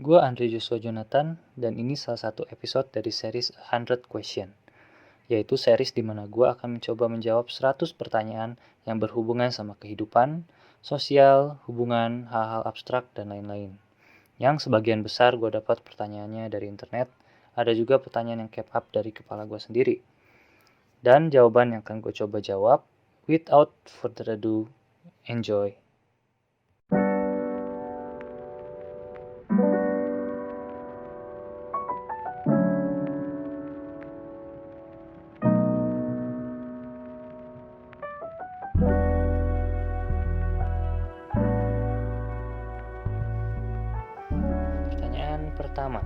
Gue Andre Joshua Jonathan, dan ini salah satu episode dari series 100 Question, yaitu series di mana gue akan mencoba menjawab 100 pertanyaan yang berhubungan sama kehidupan, sosial, hubungan, hal-hal abstrak, dan lain-lain. Yang sebagian besar gue dapat pertanyaannya dari internet, ada juga pertanyaan yang kept up dari kepala gue sendiri. Dan jawaban yang akan gue coba jawab, without further ado, enjoy. Pertanyaan pertama.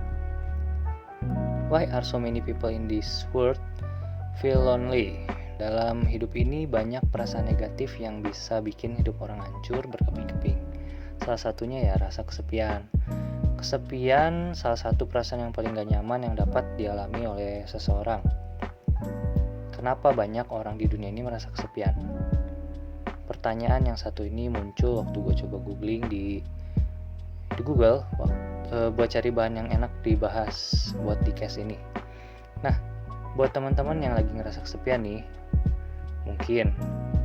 Why are so many people in this world feel lonely? Dalam hidup ini banyak perasaan negatif yang bisa bikin hidup orang hancur berkeping-keping. Salah satunya ya rasa kesepian. Kesepian salah satu perasaan yang paling gak nyaman yang dapat dialami oleh seseorang. Kenapa banyak orang di dunia ini merasa kesepian? Pertanyaan yang satu ini muncul waktu gue coba googling di Google buat cari bahan yang enak dibahas buat di case ini. Nah, buat teman-teman yang lagi ngerasa kesepian nih, mungkin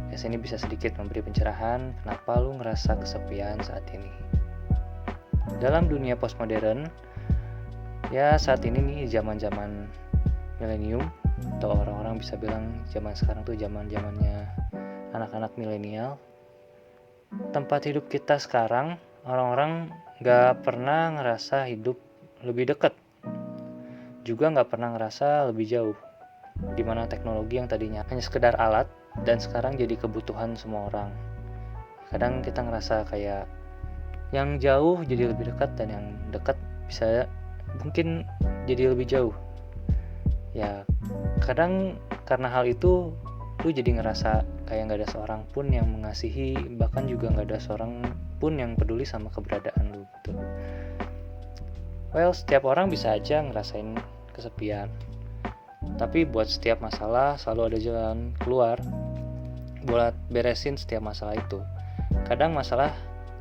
case ini bisa sedikit memberi pencerahan kenapa lu ngerasa kesepian saat ini. Dalam dunia postmodern, ya saat ini nih zaman-zaman milenium, atau orang-orang bisa bilang zaman sekarang tuh zaman-zamannya anak-anak milenial. Tempat hidup kita sekarang, orang-orang gak pernah ngerasa hidup lebih dekat, juga gak pernah ngerasa lebih jauh, dimana teknologi yang tadinya hanya sekedar alat dan sekarang jadi kebutuhan semua orang. Kadang kita ngerasa kayak yang jauh jadi lebih dekat dan yang dekat bisa mungkin jadi lebih jauh. Ya kadang karena hal itu lu jadi ngerasa kayak gak ada seorang pun yang mengasihi, bahkan juga gak ada seorang pun yang peduli sama keberadaan lu gitu. Well, setiap orang bisa aja ngerasain kesepian, tapi buat setiap masalah selalu ada jalan keluar buat beresin setiap masalah itu. Kadang masalah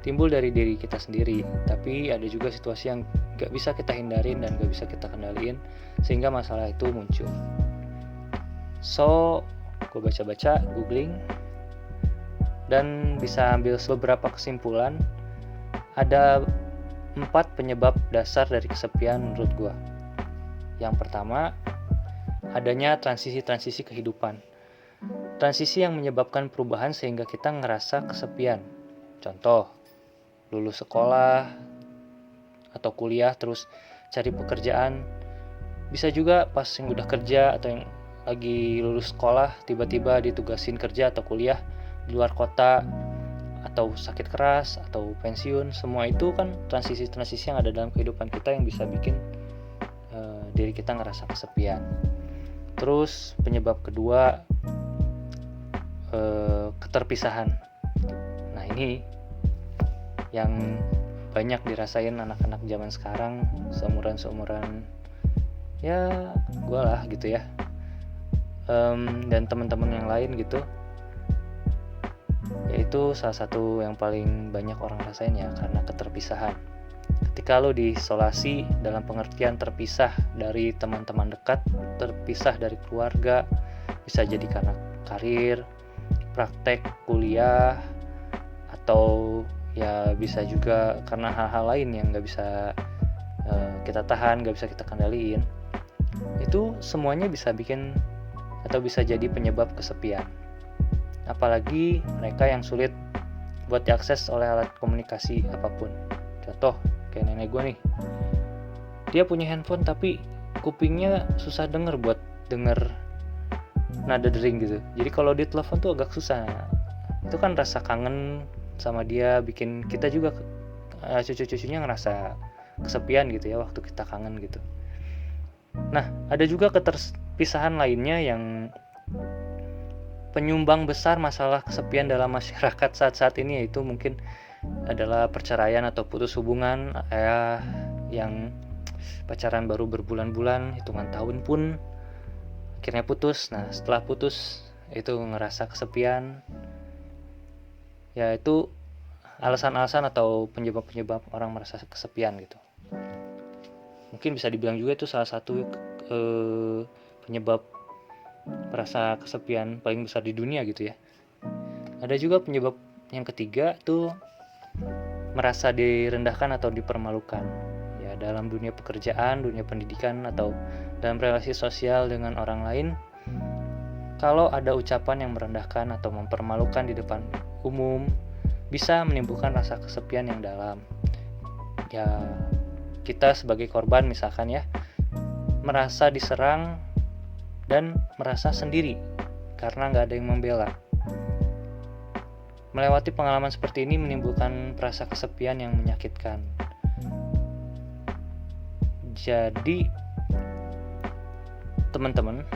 timbul dari diri kita sendiri, tapi ada juga situasi yang gak bisa kita hindarin dan gak bisa kita kendaliin sehingga masalah itu muncul. So, gue baca-baca, googling, dan bisa ambil beberapa kesimpulan. Ada 4 penyebab dasar dari kesepian menurut gue. Yang pertama, adanya transisi-transisi kehidupan. Transisi yang menyebabkan perubahan sehingga kita ngerasa kesepian. Contoh, lulus sekolah atau kuliah terus cari pekerjaan. Bisa juga pas yang udah kerja atau yang lagi lulus sekolah tiba-tiba ditugasin kerja atau kuliah di luar kota, atau sakit keras atau pensiun. Semua itu kan transisi-transisi yang ada dalam kehidupan kita yang bisa bikin diri kita ngerasa kesepian. Terus penyebab kedua, keterpisahan. Nah ini yang banyak dirasain anak-anak zaman sekarang, seumuran ya gue lah gitu ya, dan teman-teman yang lain gitu. Yaitu salah satu yang paling banyak orang rasain ya, karena keterpisahan. Ketika lo diisolasi dalam pengertian terpisah dari teman-teman dekat, terpisah dari keluarga, bisa jadi karena karir, praktek kuliah, atau ya bisa juga karena hal-hal lain yang gak bisa kita tahan, gak bisa kita kendaliin. Itu semuanya bisa bikin atau bisa jadi penyebab kesepian. Apalagi mereka yang sulit buat diakses oleh alat komunikasi apapun. Contoh kayak nenek gue nih, dia punya handphone tapi kupingnya susah denger buat denger nada dering gitu. Jadi kalau dia telepon tuh agak susah. Itu kan rasa kangen sama dia, bikin kita juga cucu-cucunya ngerasa kesepian gitu ya waktu kita kangen gitu. Nah, ada juga keterpisahan lainnya yang penyumbang besar masalah kesepian dalam masyarakat saat ini, yaitu mungkin adalah perceraian atau putus hubungan, yang pacaran baru berbulan-bulan, hitungan tahun pun akhirnya putus. Nah setelah putus itu ngerasa kesepian, ya itu alasan-alasan atau penyebab-penyebab orang merasa kesepian gitu. Mungkin bisa dibilang juga itu salah satu penyebab rasa kesepian paling besar di dunia gitu ya. Ada juga penyebab yang ketiga tuh merasa direndahkan atau dipermalukan. Ya, dalam dunia pekerjaan, dunia pendidikan, atau dalam relasi sosial dengan orang lain, kalau ada ucapan yang merendahkan atau mempermalukan di depan umum, bisa menimbulkan rasa kesepian yang dalam. Ya, kita sebagai korban misalkan ya, merasa diserang dan merasa sendiri karena nggak ada yang membela. Melewati pengalaman seperti ini menimbulkan rasa kesepian yang menyakitkan. Jadi teman-teman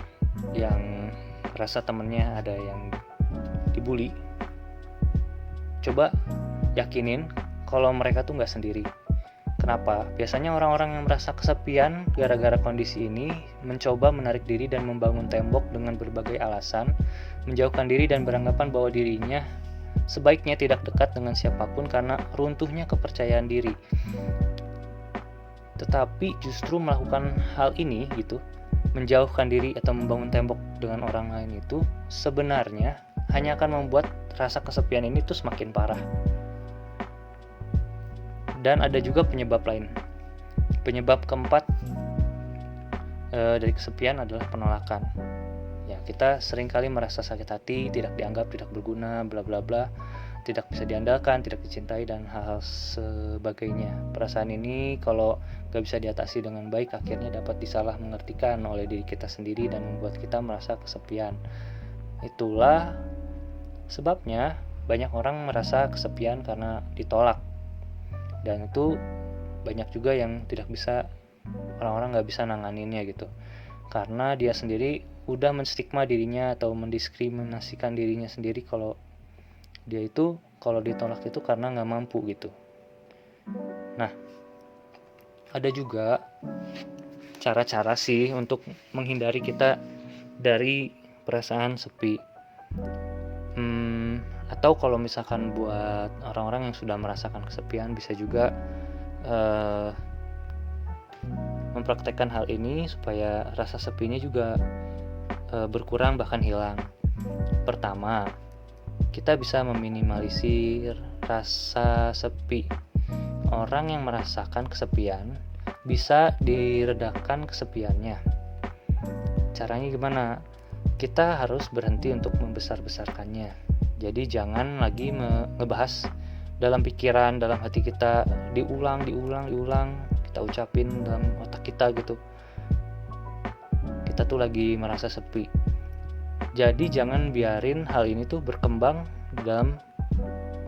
yang rasa temennya ada yang dibully, coba yakinin kalau mereka tuh nggak sendiri. Kenapa? Biasanya orang-orang yang merasa kesepian gara-gara kondisi ini mencoba menarik diri dan membangun tembok dengan berbagai alasan, menjauhkan diri dan beranggapan bahwa dirinya sebaiknya tidak dekat dengan siapapun karena runtuhnya kepercayaan diri. Tetapi justru melakukan hal ini gitu, menjauhkan diri atau membangun tembok dengan orang lain itu sebenarnya hanya akan membuat rasa kesepian ini tuh semakin parah. Dan ada juga penyebab lain. Penyebab keempat dari kesepian adalah penolakan. Ya, kita seringkali merasa sakit hati, tidak dianggap, tidak berguna, bla bla bla, tidak bisa diandalkan, tidak dicintai, dan hal-hal sebagainya. Perasaan ini kalau gak bisa diatasi dengan baik, akhirnya dapat disalah mengertikan oleh diri kita sendiri dan membuat kita merasa kesepian. Itulah sebabnya banyak orang merasa kesepian karena ditolak. Dan itu banyak juga yang tidak bisa, orang-orang gak bisa nanganinnya gitu. Karena dia sendiri udah menstigma dirinya atau mendiskriminasikan dirinya sendiri kalau dia itu kalau ditolak itu karena gak mampu gitu. Nah, ada juga cara-cara sih untuk menghindari kita dari perasaan sepi. Atau kalau misalkan buat orang-orang yang sudah merasakan kesepian, bisa juga mempraktekkan hal ini supaya rasa sepinya juga berkurang bahkan hilang. Pertama, kita bisa meminimalisir rasa sepi. Orang yang merasakan kesepian bisa diredakan kesepiannya. Caranya gimana? Kita harus berhenti untuk membesar-besarkannya. Jadi jangan lagi ngebahas dalam pikiran, dalam hati kita, diulang, kita ucapin dalam otak kita gitu. Kita tuh lagi merasa sepi. Jadi jangan biarin hal ini tuh berkembang dalam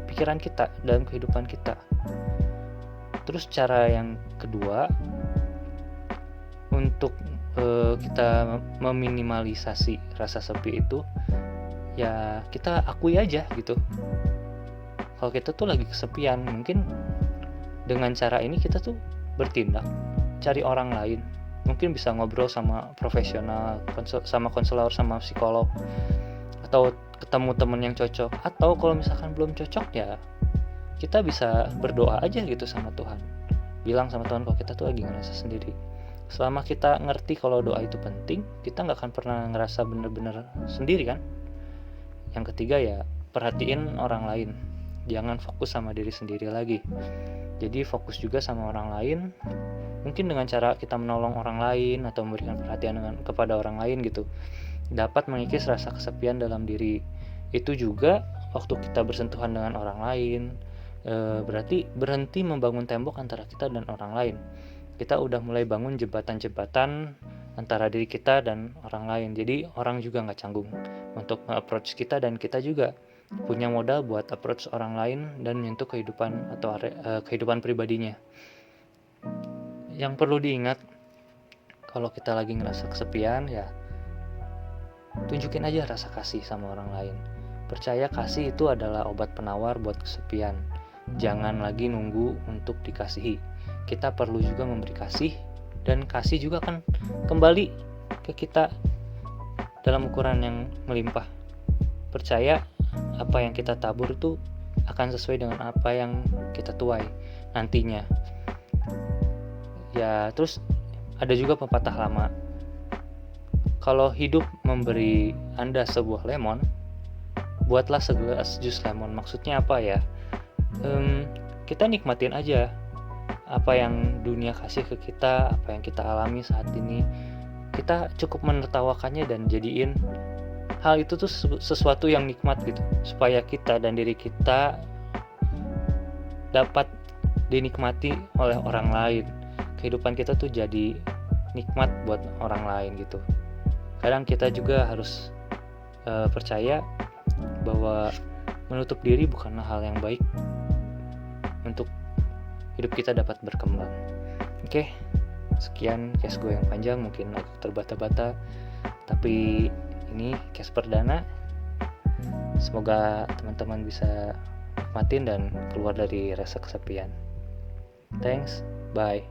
pikiran kita, dalam kehidupan kita. Terus cara yang kedua, untuk kita meminimalisasi rasa sepi itu, ya kita akui aja gitu. Kalau kita tuh lagi kesepian, mungkin dengan cara ini kita tuh bertindak, cari orang lain. Mungkin bisa ngobrol sama profesional, sama konselor, sama psikolog, atau ketemu teman yang cocok. Atau kalau misalkan belum cocok, ya kita bisa berdoa aja gitu sama Tuhan. Bilang sama Tuhan kalau kita tuh lagi ngerasa sendiri. Selama kita ngerti kalau doa itu penting, kita gak akan pernah ngerasa bener-bener sendiri kan. Yang ketiga ya, perhatiin orang lain. Jangan fokus sama diri sendiri lagi. Jadi fokus juga sama orang lain. Mungkin dengan cara kita menolong orang lain atau memberikan perhatian kepada orang lain gitu, dapat mengikis rasa kesepian dalam diri. Itu juga waktu kita bersentuhan dengan orang lain, berarti berhenti membangun tembok antara kita dan orang lain. Kita udah mulai bangun jembatan-jembatan antara diri kita dan orang lain. Jadi orang juga gak canggung untuk approach kita, dan kita juga punya modal buat approach orang lain dan menyentuh kehidupan atau kehidupan pribadinya. Yang perlu diingat, kalau kita lagi ngerasa kesepian, ya tunjukin aja rasa kasih sama orang lain. Percaya kasih itu adalah obat penawar buat kesepian. Jangan lagi nunggu untuk dikasihi. Kita perlu juga memberi kasih, dan kasih juga kan kembali ke kita dalam ukuran yang melimpah. Percaya apa yang kita tabur itu akan sesuai dengan apa yang kita tuai nantinya. Ya, terus ada juga pepatah lama. Kalau hidup memberi Anda sebuah lemon, buatlah segelas jus lemon. Maksudnya apa ya? Kita nikmatin aja apa yang dunia kasih ke kita, apa yang kita alami saat ini. Kita cukup menertawakannya dan jadiin hal itu tuh sesuatu yang nikmat gitu, supaya kita dan diri kita dapat dinikmati oleh orang lain. Kehidupan kita tuh jadi nikmat buat orang lain gitu. Kadang kita juga harus percaya bahwa menutup diri bukanlah hal yang baik untuk hidup kita dapat berkembang. Oke, sekian case gue yang panjang, mungkin agak terbata-bata, tapi ini case perdana. Semoga teman-teman bisa nikmatin dan keluar dari rasa kesepian. Thanks, bye.